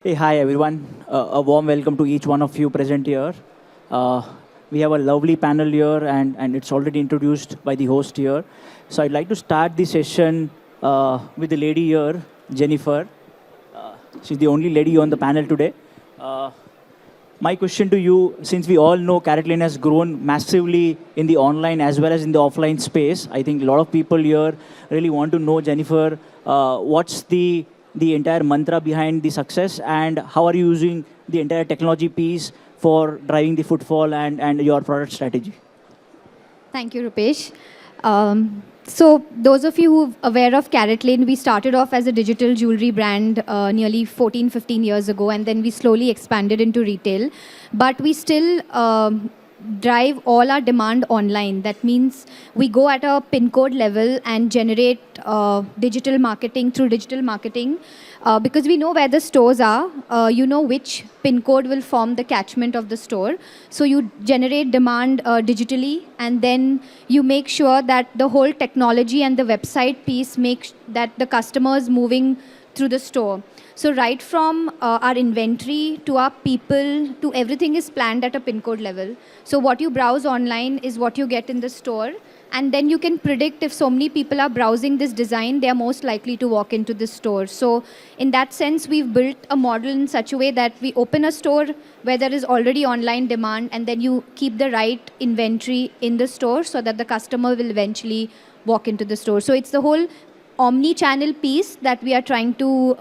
Hey, hi everyone. A warm welcome to each one of you present here. Uh, we have a lovely panel here, and it's already introduced by the host here. So I'd like to start the session with the lady here, Jennifer. She's the only lady on the panel today. Uh, my question to you, since we all know CaratLane has grown massively in the online as well as in the offline space, I think a lot of people here really want to know, Jennifer, what's the entire mantra behind the success, and how are you using the entire technology piece for driving the footfall and your product strategy? Thank you, Rupesh. So, those of you who are aware of CaratLane, we started off as a digital jewelry brand nearly 14, 15 years ago, and then we slowly expanded into retail. But we still drive all our demand online. That means we go at a pin code level and generate digital marketing through digital marketing. Because we know where the stores are, you know which pin code will form the catchment of the store. So you generate demand digitally, and then you make sure that the whole technology and the website piece makes that the customer is moving through the store. So right from our inventory to our people to everything is planned at a pin code level. So what you browse online is what you get in the store. And then you can predict if so many people are browsing this design, they are most likely to walk into this store. So in that sense, we've built a model in such a way that we open a store where there is already online demand, and then you keep the right inventory in the store so that the customer will eventually walk into the store. So it's the whole omni-channel piece that we are trying to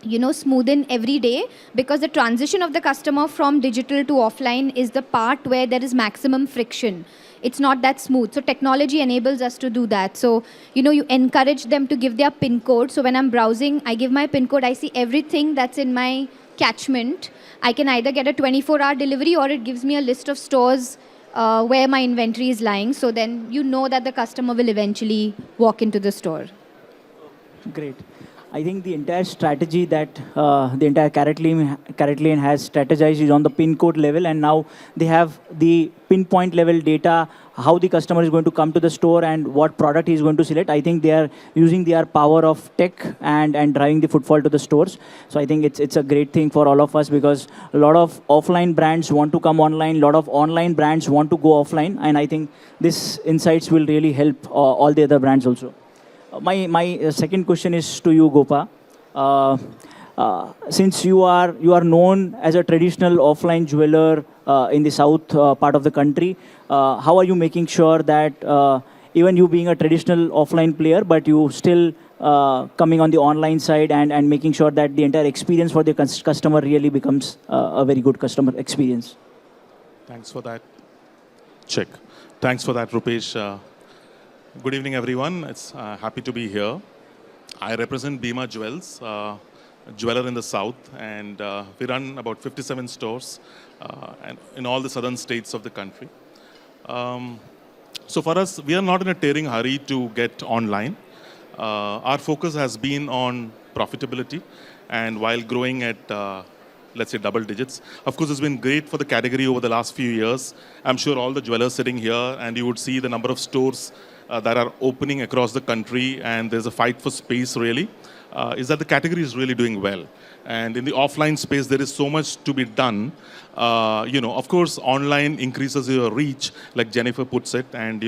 smoothen every day, because the transition of the customer from digital to offline is the part where there is maximum friction. It's not that smooth. So technology enables us to do that. So, you encourage them to give their PIN code. So when I'm browsing, I give my PIN code, I see everything that's in my catchment. I can either get a 24-hour delivery, or it gives me a list of stores where my inventory is lying. So then you know that the customer will eventually walk into the store. Great. I think the entire strategy that the entire CaratLane has strategized is on the pin code level, and now they have the pinpoint level data, how the customer is going to come to the store and what product he is going to select. I think they are using their power of tech and driving the footfall to the stores. So I think it's a great thing for all of us, because a lot of offline brands want to come online, a lot of online brands want to go offline, and I think this insights will really help all the other brands also. My second question is to you, Gopa. Since you are known as a traditional offline jeweler in the south part of the country, how are you making sure that even you being a traditional offline player, but you still coming on the online side and making sure that the entire experience for the customer really becomes a very good customer experience? Thanks for that. Check. Thanks for that, Rupesh. Good evening, everyone. It's happy to be here. I represent Bhima Jewels, jeweler in the south, and we run about 57 stores and in all the southern states of the country. So for us, we are not in a tearing hurry to get online. Our focus has been on profitability, and while growing at let's say double digits. Of course, it's been great for the category over the last few years. I'm sure all the jewelers sitting here, and you would see the number of stores that are opening across the country, and there's a fight for space really, is that the category is really doing well. And in the offline space, there is so much to be done. Of course, online increases your reach, like Jennifer puts it, and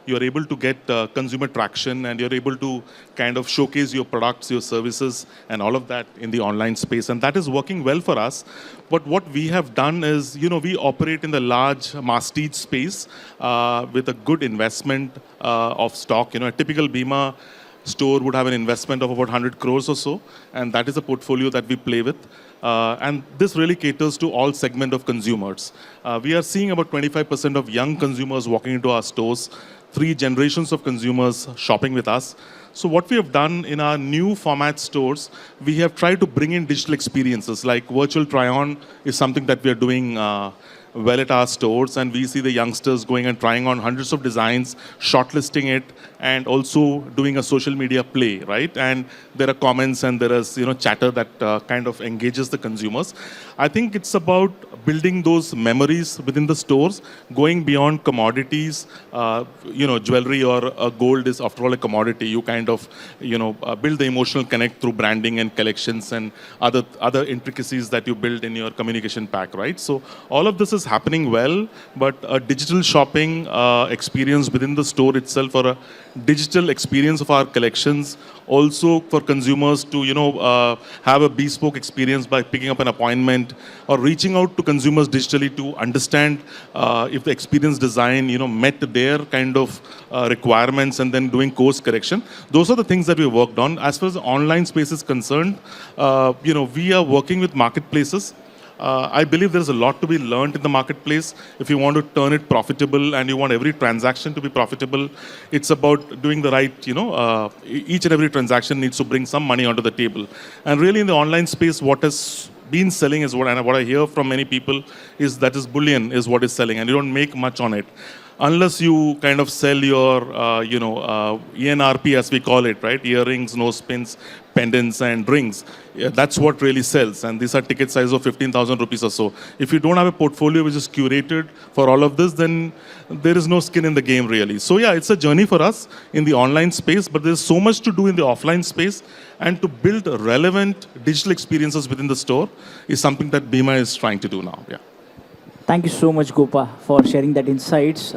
you're able to get consumer traction, and you're able to kind of showcase your products, your services, and all of that in the online space. And that is working well for us. But what we have done is, we operate in the large masstige space with a good investment of stock. A typical Bhima store would have an investment of about 100 crores or so, and that is a portfolio that we play with. And this really caters to all segment of consumers. We are seeing about 25% of young consumers walking into our stores, 3 generations of consumers shopping with us. So what we have done in our new format stores, we have tried to bring in digital experiences, like virtual try-on is something that we are doing well at our stores, and we see the youngsters going and trying on hundreds of designs, shortlisting it, and also doing a social media play, right? And there are comments and there is chatter that kind of engages the consumers. I think it's about building those memories within the stores, going beyond commodities. Jewelry or gold is after all a commodity. You kind of, build the emotional connect through branding and collections and other intricacies that you build in your communication pack, right? So all of this is happening well, but a digital shopping experience within the store itself, or a digital experience of our collections, also for consumers to have a bespoke experience by picking up an appointment or reaching out to consumers digitally to understand if the experience design met their kind of requirements, and then doing course correction. Those are the things that we worked on. As far as the online space is concerned, we are working with marketplaces. I believe there's a lot to be learned in the marketplace. If you want to turn it profitable and you want every transaction to be profitable, it's about doing the right, each and every transaction needs to bring some money onto the table. And really in the online space, what has been selling is what I hear from many people is that is bullion is what is selling, and you don't make much on it. Unless you kind of sell your, ENRP as we call it, right? Earrings, nose pins, pendants and rings. Yeah, that's what really sells. And these are ticket size of 15,000 rupees or so. If you don't have a portfolio which is curated for all of this, then there is no skin in the game really. So yeah, it's a journey for us in the online space, but there's so much to do in the offline space. And to build relevant digital experiences within the store is something that Bhima is trying to do now. Yeah. Thank you so much, Gopa, for sharing that insights.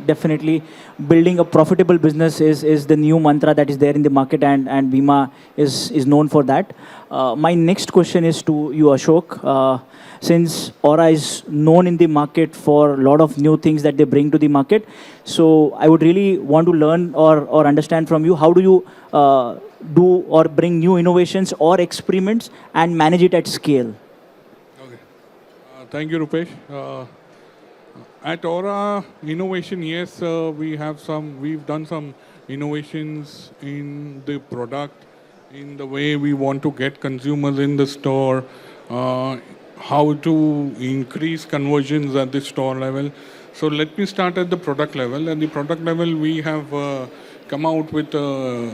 Definitely, building a profitable business is the new mantra that is there in the market, and Bhima is known for that. My next question is to you, Ashok. Since ORRA is known in the market for a lot of new things that they bring to the market, so I would really want to learn or understand from you, how do you do or bring new innovations or experiments and manage it at scale? Thank you, Rupesh. At ORRA, innovation, yes, we've done some innovations in the product, in the way we want to get consumers in the store, how to increase conversions at the store level. So let me start at the product level. At the product level, we have come out with a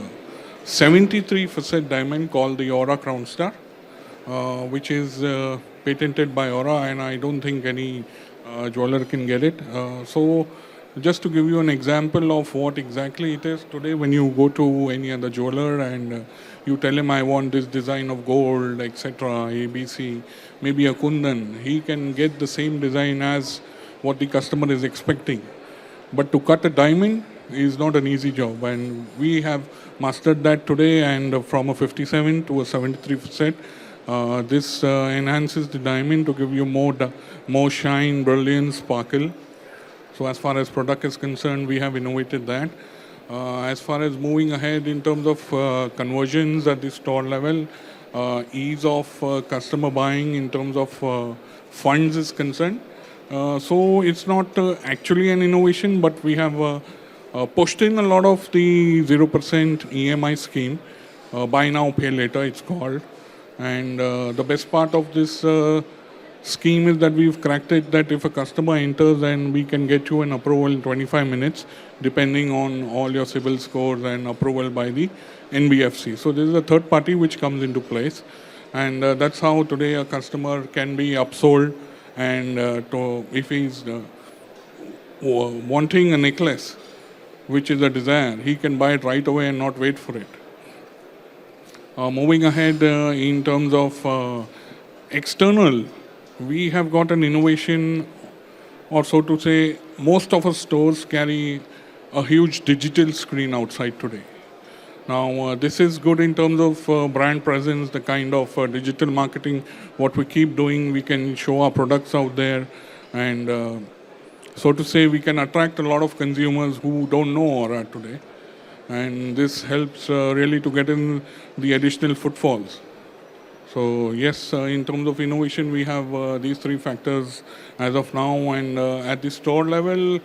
73% diamond called the ORRA Crown Star, which is patented by ORRA, and I don't think any jeweler can get it. So just to give you an example of what exactly it is, today when you go to any other jeweler and you tell him I want this design of gold, etc., ABC, maybe a kundan, he can get the same design as what the customer is expecting. But to cut a diamond is not an easy job, and we have mastered that today, and from a 57 to a 73%. This enhances the diamond to give you more shine, brilliance, sparkle. So as far as product is concerned, we have innovated that. As far as moving ahead in terms of conversions at the store level, ease of customer buying in terms of funds is concerned. So it's not actually an innovation, but we have pushed in a lot of the 0% EMI scheme. Buy now, pay later, it's called. And the best part of this scheme is that we've cracked it that if a customer enters, and we can get you an approval in 25 minutes, depending on all your CIBIL scores and approval by the NBFC. So this is a third party which comes into place. And that's how today a customer can be upsold. And if he's wanting a necklace, which is a desire, he can buy it right away and not wait for it. Moving ahead in terms of external, we have got an innovation, or so to say, most of our stores carry a huge digital screen outside today. Now, this is good in terms of brand presence, the kind of digital marketing, what we keep doing, we can show our products out there, and so to say, we can attract a lot of consumers who don't know ORRA today. And this helps really to get in the additional footfalls. So yes, in terms of innovation, we have these three factors as of now. And at the store level,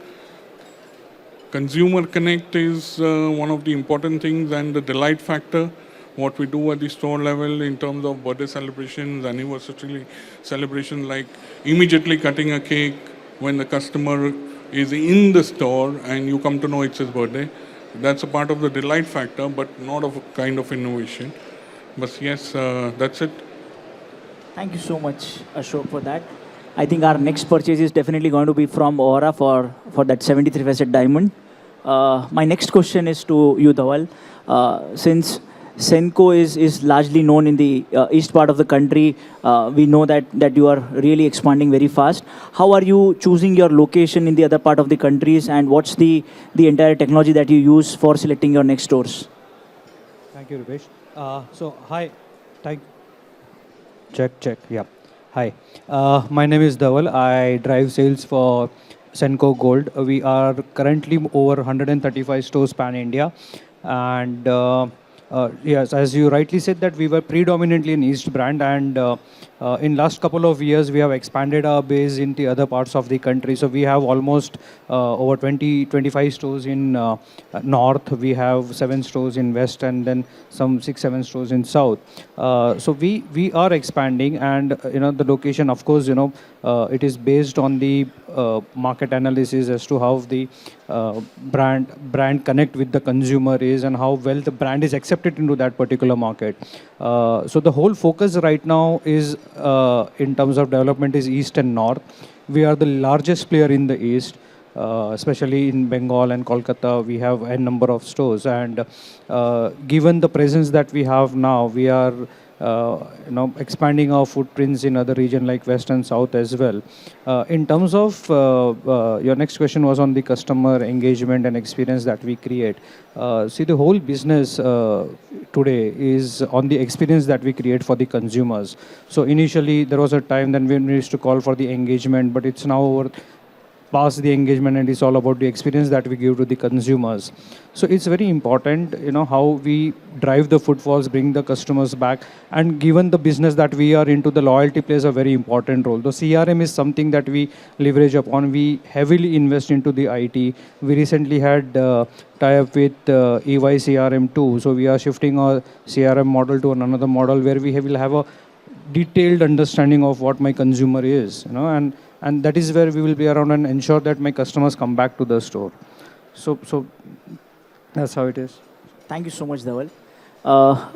consumer connect is one of the important things, and the delight factor, what we do at the store level in terms of birthday celebrations, anniversary celebrations, like immediately cutting a cake when the customer is in the store and you come to know it's his birthday. That's a part of the delight factor, but not of a kind of innovation. But yes, that's it. Thank you so much, Ashok, for that. I think our next purchase is definitely going to be from ORRA for that 73 facet diamond. My next question is to you, Dhaval. Since Senco is largely known in the east part of the country, we know that you are really expanding very fast. How are you choosing your location in the other part of the countries, and what's the entire technology that you use for selecting your next stores? Thank you, Rupesh. Hi. Thank. Check. Yeah. Hi. My name is Dhaval. I drive sales for Senco Gold. We are currently over 135 stores pan India, and yes, as you rightly said, that we were predominantly an East brand, and in last couple of years we have expanded our base into other parts of the country. So we have almost over 25 stores in North. We have 7 stores in West, and then some 6-7 stores in South. So we are expanding, and the location, of course, it is based on the market analysis as to how the brand connect with the consumer is, and how well the brand is accepted into that particular market. So the whole focus right now is in terms of development is East and North. We are the largest player in the East, especially in Bengal and Kolkata. We have a number of stores, and given the presence that we have now, we are expanding our footprints in other regions like West and South as well. In terms of your next question was on the customer engagement and experience that we create. See, the whole business today is on the experience that we create for the consumers. So initially there was a time then when we used to call for the engagement, but it's now over past the engagement, and it's all about the experience that we give to the consumers. So it's very important, how we drive the footfalls, bring the customers back, and given the business that we are into, the loyalty plays a very important role. The CRM is something that we leverage upon. We heavily invest into the IT. We recently had tie-up with EY CRM too. So we are shifting our CRM model to another model where we will have a detailed understanding of what my consumer is, and that is where we will be around and ensure that my customers come back to the store. So that's how it is. Thank you so much, Dhaval.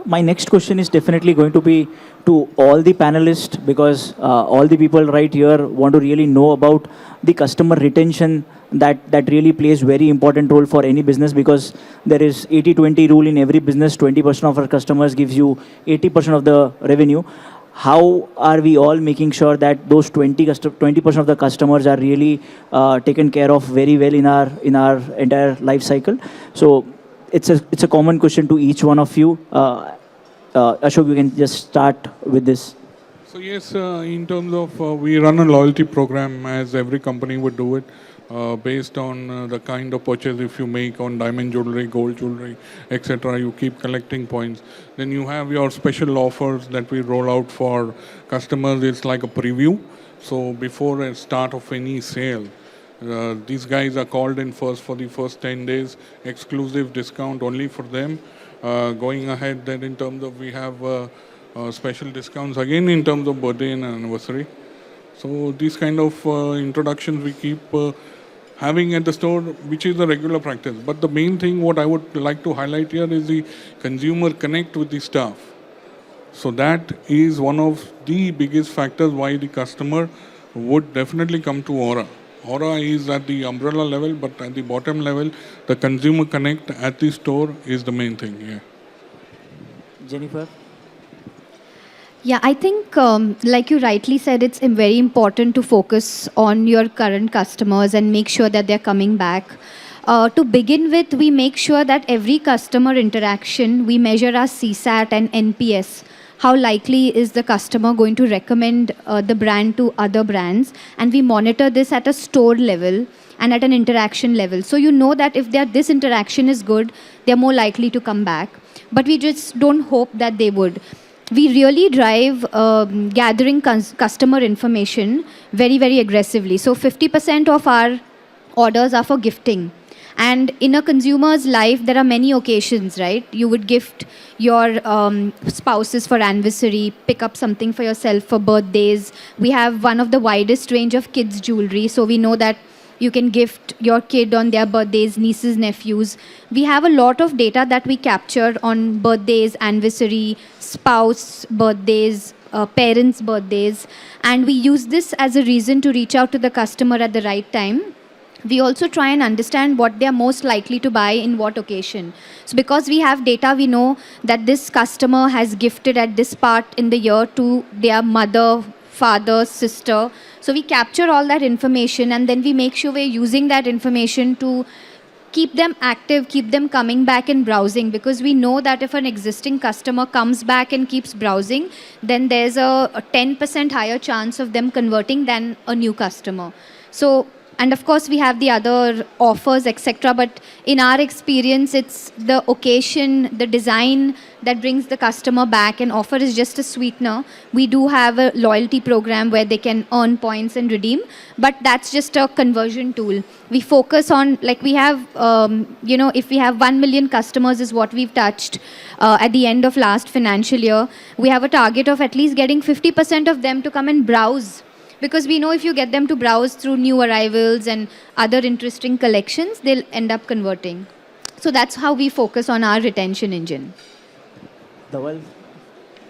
My next question is definitely going to be to all the panelists, because all the people right here want to really know about the customer retention that really plays very important role for any business, because there is 80-20 rule in every business. 20% of our customers gives you 80% of the revenue. How are we all making sure that those 20% of the customers are really taken care of very well in our entire life cycle? So it's a common question to each one of you. Ashok, you can just start with this. So yes, in terms of we run a loyalty program as every company would do it. Based on the kind of purchase if you make on diamond jewelry, gold jewelry, etc. You keep collecting points. Then you have your special offers that we roll out for customers. It's like a preview. So before a start of any sale, these guys are called in first for the first 10 days, exclusive discount only for them. Going ahead then in terms of we have special discounts again in terms of birthday and anniversary. So these kind of introductions we keep having at the store, which is a regular practice. But the main thing what I would like to highlight here is the consumer connect with the staff. So that is one of the biggest factors why the customer would definitely come to ORRA. ORRA is at the umbrella level, but at the bottom level, the consumer connect at the store is the main thing here. Jennifer? Yeah, I think, like you rightly said, it's very important to focus on your current customers and make sure that they're coming back. To begin with, we make sure that every customer interaction, we measure our CSAT and NPS. How likely is the customer going to recommend the brand to other brands? And we monitor this at a store level and at an interaction level. So you know that if this interaction is good, they're more likely to come back. But we just don't hope that they would. We really drive gathering customer information very, very aggressively. So 50% of our orders are for gifting. And in a consumer's life, there are many occasions, right? You would gift your spouses for anniversary, pick up something for yourself for birthdays. We have one of the widest range of kids' jewelry. So we know that you can gift your kid on their birthdays, nieces, nephews. We have a lot of data that we capture on birthdays, anniversary, spouse birthdays, parents' birthdays, and we use this as a reason to reach out to the customer at the right time. We also try and understand what they are most likely to buy in what occasion. So because we have data, we know that this customer has gifted at this part in the year to their mother, father, sister. So we capture all that information, and then we make sure we're using that information to keep them active, keep them coming back and browsing, because we know that if an existing customer comes back and keeps browsing, then there's a 10% higher chance of them converting than a new customer. So, and of course we have the other offers, etc. But in our experience, it's the occasion, the design that brings the customer back, and offer is just a sweetener. We do have a loyalty program where they can earn points and redeem, but that's just a conversion tool. We focus on, like we have, if we have 1 million customers is what we've touched at the end of last financial year, we have a target of at least getting 50% of them to come and browse. Because we know if you get them to browse through new arrivals and other interesting collections, they'll end up converting. So that's how we focus on our retention engine. Dhaval?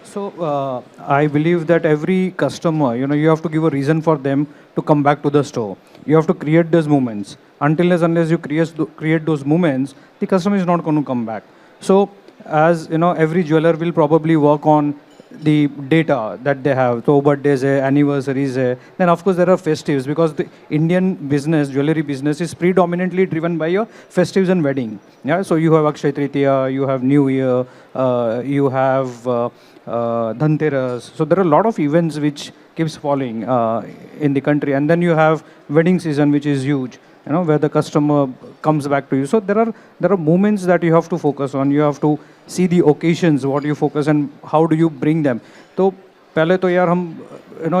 So I believe that every customer, you have to give a reason for them to come back to the store. You have to create those moments. Unless you create those moments, the customer is not going to come back. So as every jeweler will probably work on the data that they have. So birthdays, anniversaries, then of course there are festives, because the Indian business, jewelry business, is predominantly driven by your festives and wedding. Yeah, so you have Akshay Tritiya, you have New Year, you have Dhanteras. So there are a lot of events which keeps falling in the country, and then you have wedding season, which is huge. Where the customer comes back to you. So there are moments that you have to focus on. You have to see the occasions, what you focus, and how do you bring them. So पहले तो यार हम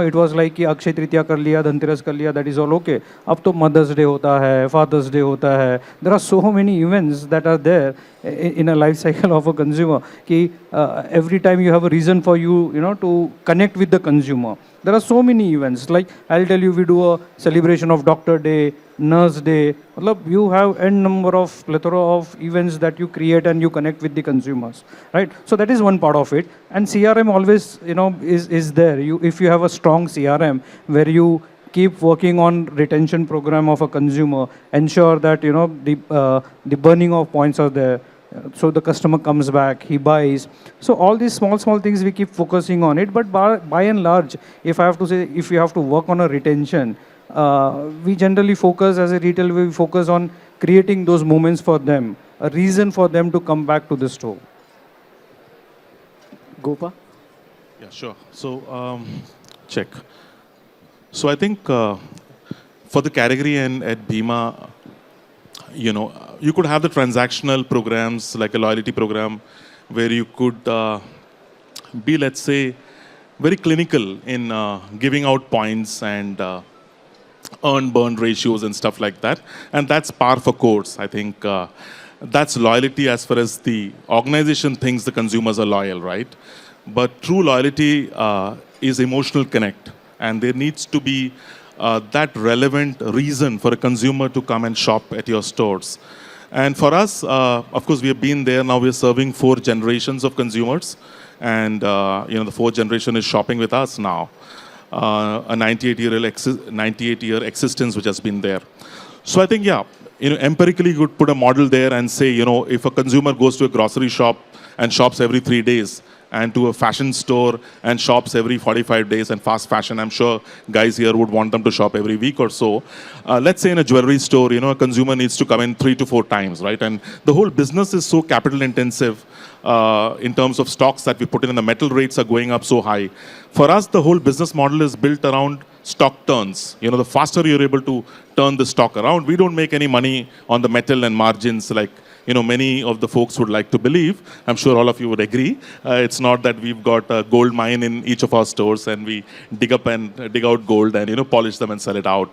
it was like कि अक्षय तृतीया कर लिया, धनतेरस कर लिया, that is all okay. अब तो Mother's Day होता है, Father's Day होता है. There are so many events that are there in a life cycle of a consumer कि every time you have a reason for you to connect with the consumer. There are so many events. Like I'll tell you, we do a celebration of Doctor Day, Nurse Day. You have n number of plethora of events that you create and you connect with the consumers, right? So that is one part of it. And CRM always, is there. If you have a strong CRM where you keep working on retention program of a consumer, ensure that the burning of points are there. So the customer comes back, he buys. So all these small things we keep focusing on it. But by and large, if I have to say, if you have to work on a retention, we generally focus as a retailer, we focus on creating those moments for them, a reason for them to come back to the store. Gopa? Yeah, sure. So, check. So I think for the category and at Bhima, you could have the transactional programs like a loyalty program where you could be, let's say, very clinical in giving out points and earn-burn ratios and stuff like that. And that's par for course. I think that's loyalty as far as the organization thinks the consumers are loyal, right? But true loyalty is emotional connect. And there needs to be that relevant reason for a consumer to come and shop at your stores. And for us, of course, we have been there. Now we're serving 4 generations of consumers. And, the 4th generation is shopping with us now. A 98-year existence which has been there. So I think, empirically you could put a model there and say, if a consumer goes to a grocery shop and shops every 3 days, and to a fashion store and shops every 45 days, and fast fashion, I'm sure guys here would want them to shop every week or so. Let's say in a jewelry store, a consumer needs to come in 3 to 4 times, right? And the whole business is so capital intensive in terms of stocks that we put in, and the metal rates are going up so high. For us, the whole business model is built around stock turns. The faster you're able to turn the stock around, we don't make any money on the metal and margins like many of the folks would like to believe. I'm sure all of you would agree. It's not that we've got a gold mine in each of our stores and we dig out gold and polish them and sell it out.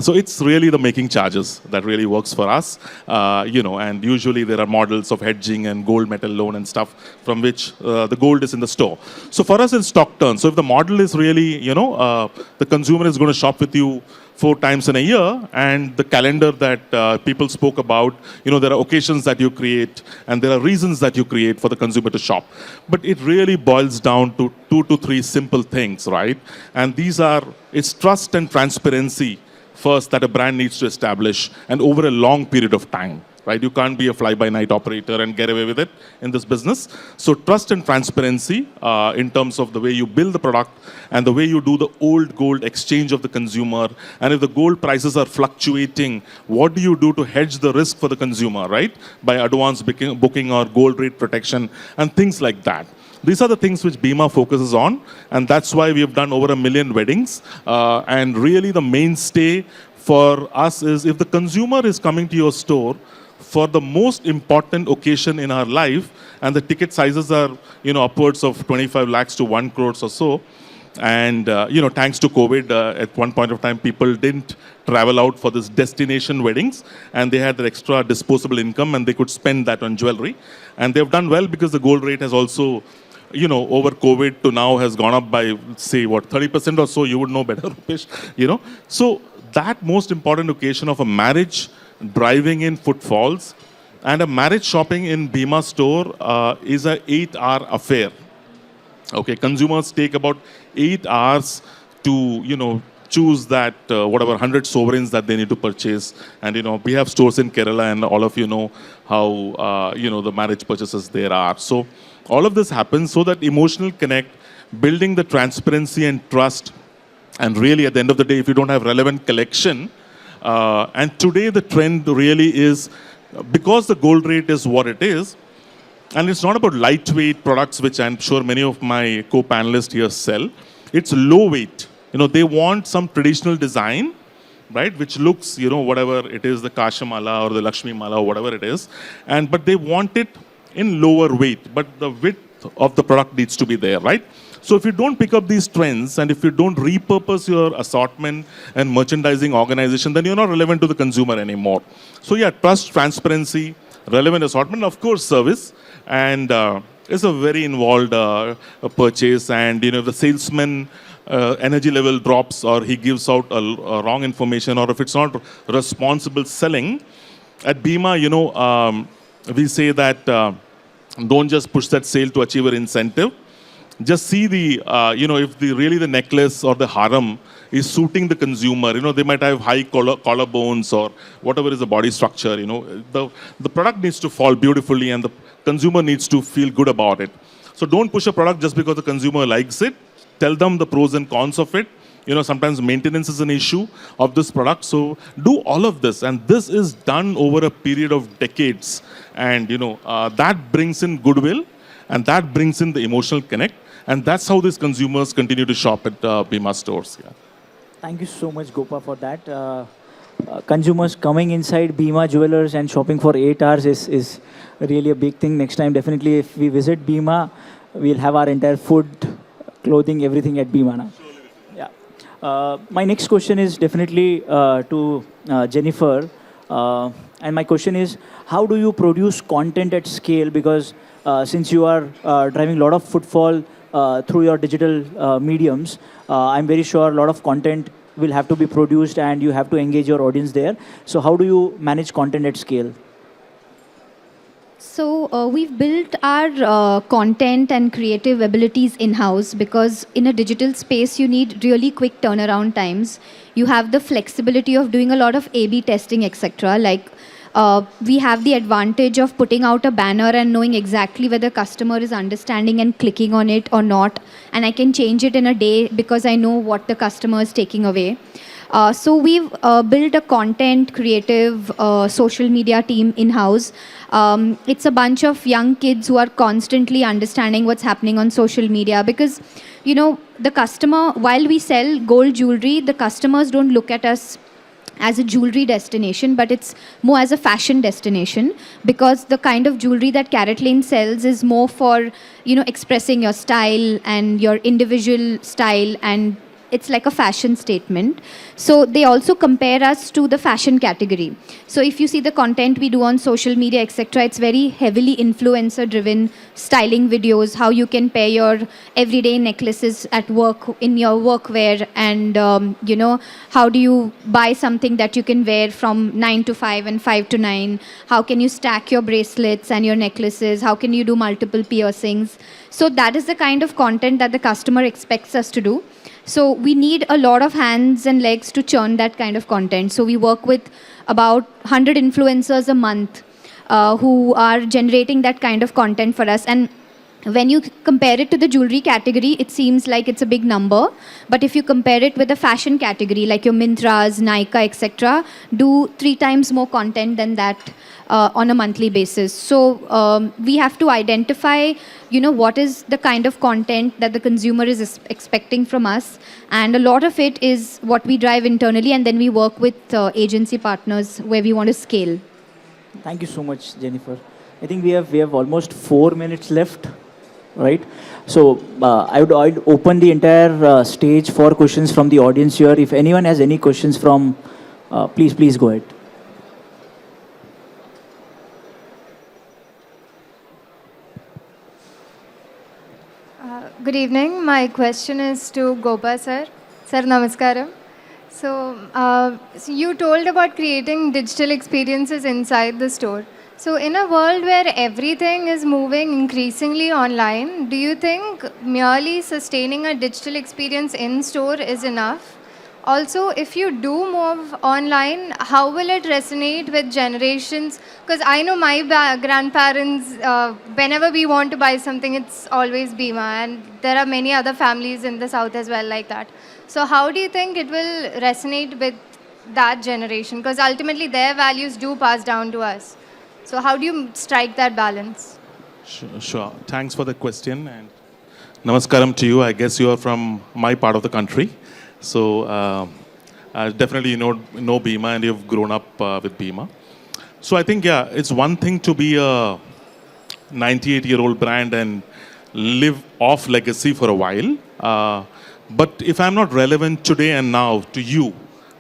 So it's really the making charges that really works for us. And usually there are models of hedging and gold metal loan and stuff from which the gold is in the store. So for us, it's stock turn. So if the model is really, the consumer is going to shop with you 4 times in a year, and the calendar that people spoke about, there are occasions that you create and there are reasons that you create for the consumer to shop. But it really boils down to 2 to 3 simple things, right? And it's trust and transparency first that a brand needs to establish, and over a long period of time. Right? You can't be a fly-by-night operator and get away with it in this business. So trust and transparency in terms of the way you build the product and the way you do the old gold exchange of the consumer. And if the gold prices are fluctuating, what do you do to hedge the risk for the consumer, right? By advance booking or gold rate protection and things like that. These are the things which Bhima focuses on, and that's why we have done over 1 million weddings. And really the mainstay for us is if the consumer is coming to your store for the most important occasion in our life, and the ticket sizes are, upwards of 25 lakhs to 1 crore or so. And, thanks to COVID, at one point of time, people didn't travel out for this destination weddings, and they had their extra disposable income, and they could spend that on jewelry. And they've done well because the gold rate has also, over COVID to now has gone up by, say, 30% or so. You would know better, Rupesh, So that most important occasion of a marriage, driving in footfalls, and a marriage shopping in Bhima store is a 8-hour affair. Okay, consumers take about 8 hours to, choose that, 100 sovereigns that they need to purchase. And, we have stores in Kerala, and all of you know how, the marriage purchases there are. So all of this happens so that emotional connect, building the transparency and trust. And really, at the end of the day, if you don't have relevant collection, and today the trend really is, because the gold rate is what it is, and it's not about lightweight products, which I'm sure many of my co-panelists here sell. It's low weight. They want some traditional design, right, which looks, whatever it is, the Kashamala or the Lakshmi Mala or whatever it is, but they want it in lower weight, but the width of the product needs to be there, right? So if you don't pick up these trends, and if you don't repurpose your assortment and merchandising organization, then you're not relevant to the consumer anymore. So yeah, trust, transparency, relevant assortment, of course, service, and it's a very involved purchase. And if the salesman energy level drops, or he gives out a wrong information, or if it's not responsible selling, at Bhima, we say that don't just push that sale to achieve an incentive. Just see the, if really the necklace or the harem is suiting the consumer. They might have high collarbones or whatever is the body structure. The product needs to fall beautifully, and the consumer needs to feel good about it. So don't push a product just because the consumer likes it. Tell them the pros and cons of it. Sometimes maintenance is an issue of this product. So do all of this, and this is done over a period of decades. And that brings in goodwill, and that brings in the emotional connect. And that's how these consumers continue to shop at Bhima stores. Yeah. Thank you so much, Gopa, for that. Consumers coming inside Bhima Jewelers and shopping for 8 hours is really a big thing. Next time, definitely, if we visit Bhima, we'll have our entire food, clothing, everything at Bhima now. Yeah. My next question is definitely to Jennifer. And my question is, how do you produce content at scale? Because since you are driving a lot of footfall through your digital mediums, I'm very sure a lot of content will have to be produced, and you have to engage your audience there. So how do you manage content at scale? So we've built our content and creative abilities in-house, because in a digital space, you need really quick turnaround times. You have the flexibility of doing a lot of A/B testing, etc. Like we have the advantage of putting out a banner and knowing exactly whether customer is understanding and clicking on it or not. And I can change it in a day because I know what the customer is taking away. So we've built a content, creative, social media team in-house. It's a bunch of young kids who are constantly understanding what's happening on social media, because, the customer, while we sell gold jewelry, the customers don't look at us as a jewelry destination, but it's more as a fashion destination, because the kind of jewelry that CaratLane sells is more for, expressing your style and your individual style, and it's like a fashion statement. So they also compare us to the fashion category. So if you see the content we do on social media, etc., it's very heavily influencer driven, styling videos, how you can pair your everyday necklaces at work in your workwear, and how do you buy something that you can wear from 9 to 5 and 5 to 9, how can you stack your bracelets and your necklaces, how can you do multiple piercings. So that is the kind of content that the customer expects us to do. So we need a lot of hands and legs to churn that kind of content. So we work with about 100 influencers a month who are generating that kind of content for us. And when you compare it to the jewelry category, it seems like it's a big number. But if you compare it with the fashion category, like your Mintras, Nykaa, etc., do 3 times more content than that on a monthly basis. So we have to identify, what is the kind of content that the consumer is expecting from us. And a lot of it is what we drive internally, and then we work with agency partners where we want to scale. Thank you so much, Jennifer. I think we have almost 4 minutes left, right? So I'd open the entire stage for questions from the audience here. If anyone has any questions from, please go ahead. Good evening. My question is to Gopa sir. Sir, namaskaram. So you told about creating digital experiences inside the store. So in a world where everything is moving increasingly online, do you think merely sustaining a digital experience in store is enough? Also, if you do move online, how will it resonate with generations? Because I know my grandparents, whenever we want to buy something, it's always Bhima. And there are many other families in the south as well like that. So how do you think it will resonate with that generation? Because ultimately their values do pass down to us. So how do you strike that balance? Sure. Thanks for the question. And namaskaram to you. I guess you are from my part of the country. So definitely you know Bhima, and you've grown up with Bhima. So I think, yeah, it's one thing to be a 98-year-old brand and live off legacy for a while. But if I'm not relevant today and now to you,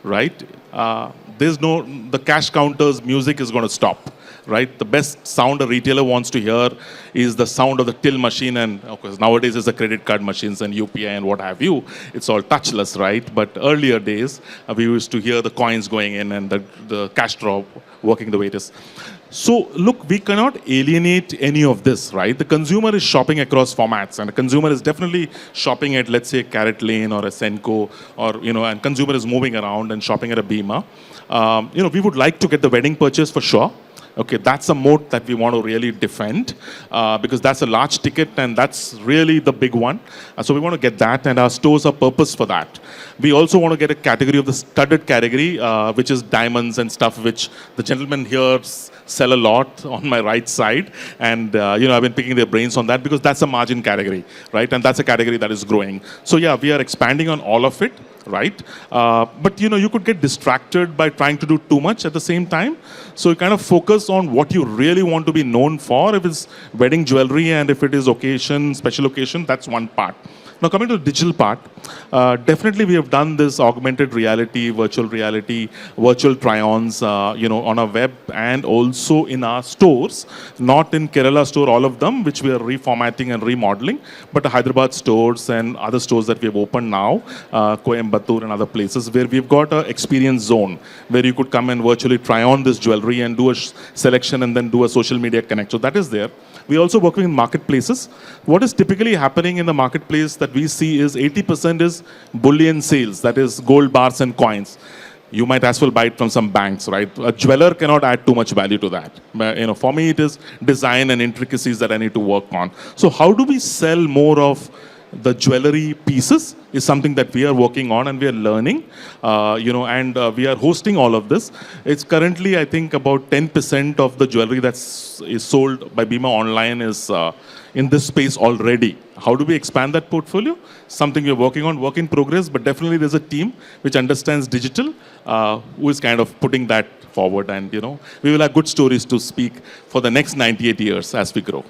right, the cash counter's music is going to stop. Right? The best sound a retailer wants to hear is the sound of the till machine, and of course nowadays it's the credit card machines and UPI and what have you. It's all touchless, right? But earlier days we used to hear the coins going in and the cash draw working the way it is. So look, we cannot alienate any of this, right? The consumer is shopping across formats, and the consumer is definitely shopping at, let's say, CaratLane or a Senco, or and consumer is moving around and shopping at a Bhima. We would like to get the wedding purchase for sure. Okay, that's a moat that we want to really defend because that's a large ticket and that's really the big one. So we want to get that, and our stores are purpose for that. We also want to get a category of the studded category, which is diamonds and stuff, which the gentlemen here sell a lot on my right side. And, I've been picking their brains on that because that's a margin category, right? And that's a category that is growing. So yeah, we are expanding on all of it. Right? But you could get distracted by trying to do too much at the same time. So you kind of focus on what you really want to be known for. If it's wedding jewelry and if it is occasion, special occasion, that's one part. Now coming to the digital part, definitely we have done this augmented reality, virtual try-ons, on our web and also in our stores, not in Kerala store, all of them, which we are reformatting and remodeling, but the Hyderabad stores and other stores that we have opened now, Coimbatore and other places, where we've got an experience zone where you could come and virtually try on this jewelry and do a selection and then do a social media connect. So that is there. We also working in marketplaces. What is typically happening in the marketplace that we see is 80% is bullion sales, that is gold bars and coins. You might as well buy it from some banks, right? A jeweler cannot add too much value to that. But, for me, it is design and intricacies that I need to work on. So how do we sell more of the jewelry pieces is something that we are working on and we are learning, and we are hosting all of this. It's currently, I think, about 10% of the jewelry is sold by Bhima online is in this space already. How do we expand that portfolio? Something we're working on, work in progress, but definitely there's a team which understands digital, who is kind of putting that forward. And, we will have good stories to speak for the next 98 years as we grow.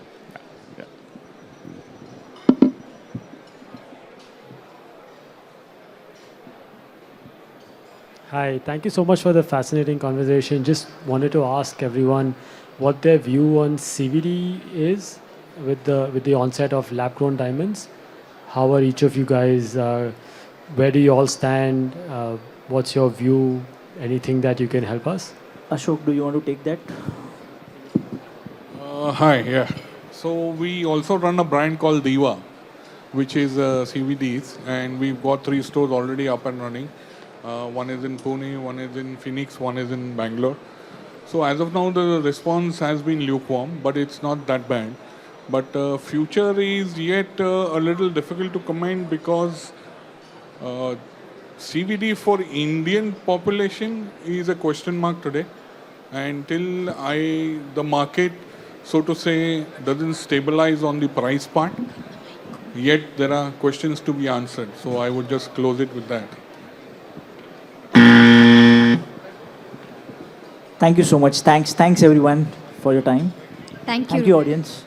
Hi, thank you so much for the fascinating conversation. Just wanted to ask everyone what their view on CVD is with the onset of lab-grown diamonds. How are each of you guys? Where do you all stand? What's your view? Anything that you can help us? Ashok, do you want to take that? Hi, yeah. So we also run a brand called Diva, which is CVDs, and we've got 3 stores already up and running. One is in Pune, one is in Phoenix, one is in Bangalore. So as of now, the response has been lukewarm, but it's not that bad. But future is yet a little difficult to comment because CVD for Indian population is a question mark today. Until the market, so to say, doesn't stabilize on the price part, yet there are questions to be answered. So I would just close it with that. Thank you so much. Thanks everyone for your time. Thank you. Thank you, audience.